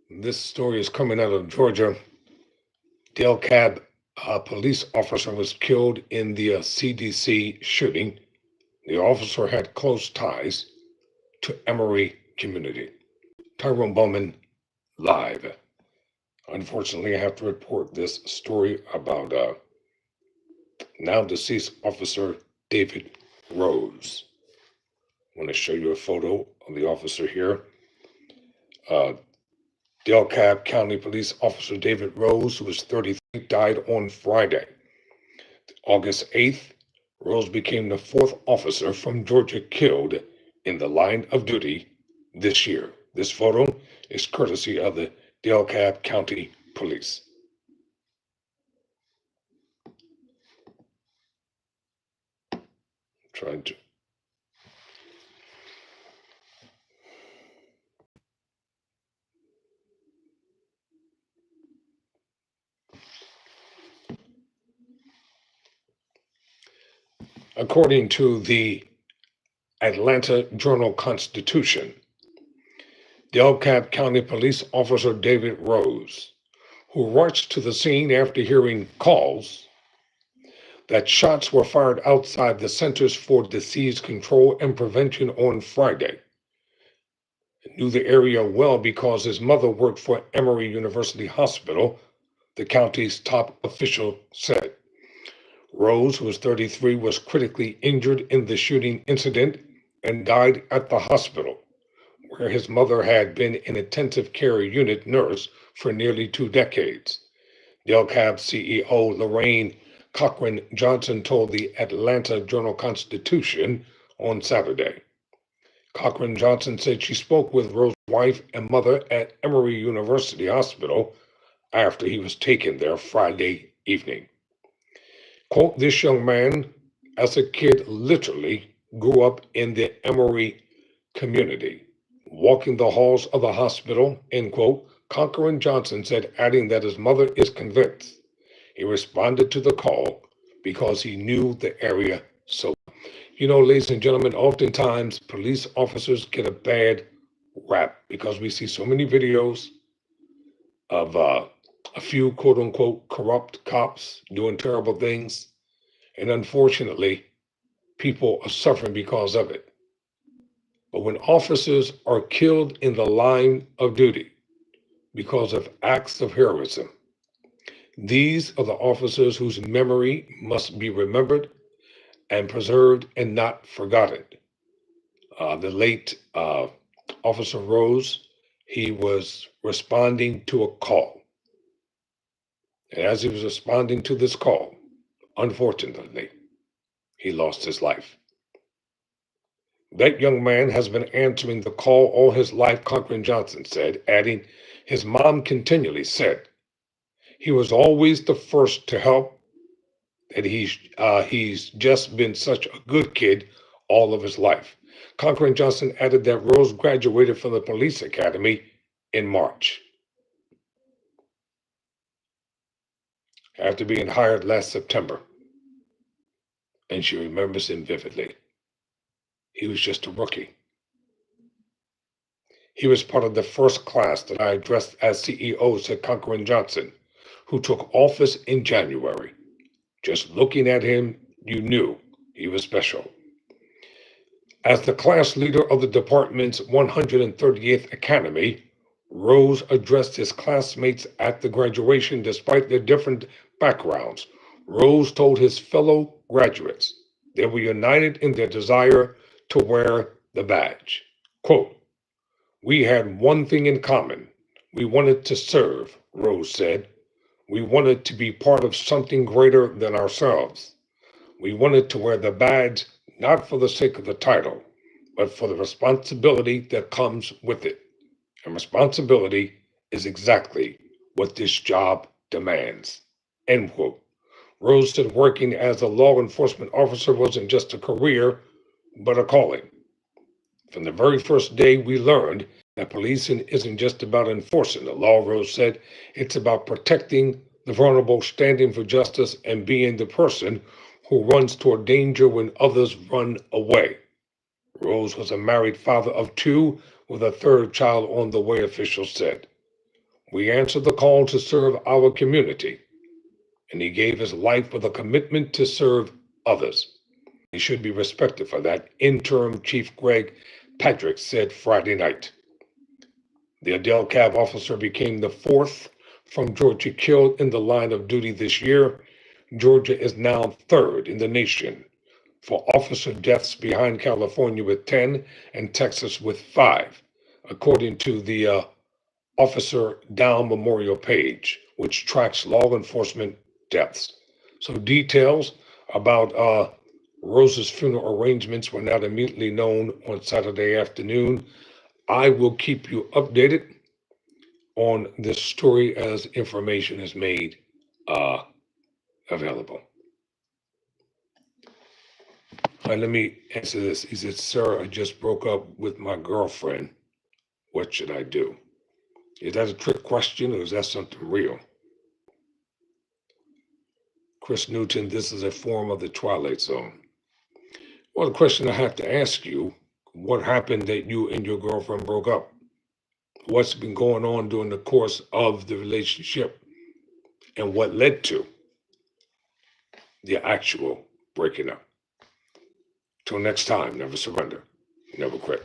This story is coming out of Georgia. DeKalb police officer was killed in the CDC shooting. The officer had close ties to Emory community. Tyrone Bowman live. Unfortunately, I have to report this story about now deceased officer David Rose. I want to show you a photo of the officer here. DeKalb County Police Officer David Rose, who was 33, died on Friday. August 8th, Rose became the fourth officer from Georgia killed in the line of duty this year. This photo is courtesy of the DeKalb County Police. Trying to. According to the Atlanta Journal-Constitution, DeKalb County Police Officer David Rose, who rushed to the scene after hearing calls that shots were fired outside the Centers for Disease Control and Prevention on Friday, knew the area well because his mother worked for Emory University Hospital, the county's top official said. Rose, who was 33, was critically injured in the shooting incident and died at the hospital, where his mother had been an intensive care unit nurse for nearly 2 decades. DeKalb CEO Lorraine Cochran Johnson told the Atlanta Journal-Constitution on Saturday. Cochran Johnson said she spoke with Rose's wife and mother at Emory University Hospital after he was taken there Friday evening. Quote, this young man, as a kid, literally grew up in the Emory community, walking the halls of the hospital, end quote, Cochran Johnson said, adding that his mother is convinced. He responded to the call because he knew the area so well. You know, ladies and gentlemen, oftentimes police officers get a bad rap because we see so many videos of a few quote unquote corrupt cops doing terrible things. And unfortunately, people are suffering because of it. But when officers are killed in the line of duty because of acts of heroism, these are the officers whose memory must be remembered and preserved and not forgotten. The late Officer Rose, he was responding to a call. And as he was responding to this call, unfortunately, he lost his life. That young man has been answering the call all his life, Cochran Johnson said, adding, his mom continually said he was always the first to help, that he's just been such a good kid all of his life. Cochran Johnson added that Rose graduated from the police academy in March, after being hired last September, and she remembers him vividly. He was just a rookie. He was part of the first class that I addressed as CEO, said Cochran Johnson, who took office in January. Just looking at him, you knew he was special. As the class leader of the department's 138th Academy, Rose addressed his classmates at the graduation despite their different backgrounds. Rose told his fellow graduates they were united in their desire to wear the badge. Quote, we had one thing in common. We wanted to serve, Rose said. We wanted to be part of something greater than ourselves. We wanted to wear the badge not for the sake of the title, but for the responsibility that comes with it. And responsibility is exactly what this job demands. End quote. Rose said working as a law enforcement officer wasn't just a career, but a calling. From the very first day, we learned that policing isn't just about enforcing the law, Rose said. It's about protecting the vulnerable, standing for justice, and being the person who runs toward danger when others run away. Rose was a married father of 2 with a 3rd child on the way, officials said. We answered the call to serve our community, and he gave his life with a commitment to serve others. He should be respected for that, Interim Chief Greg Patrick said Friday night. The Adele Cab officer became the fourth from Georgia killed in the line of duty this year. Georgia is now third in the nation for officer deaths, behind California with 10 and Texas with 5, according to the Officer Down Memorial page, which tracks law enforcement deaths. So details about Rose's funeral arrangements were not immediately known on Saturday afternoon. I will keep you updated on this story as information is made available. Let me answer this. He said, "Sir, I just broke up with my girlfriend. What should I do?" Is that a trick question or is that something real? Chris Newton, this is a form of the Twilight Zone. Well, the question I have to ask you, what happened that you and your girlfriend broke up? What's been going on during the course of the relationship? And what led to the actual breaking up? Till next time, never surrender, never quit.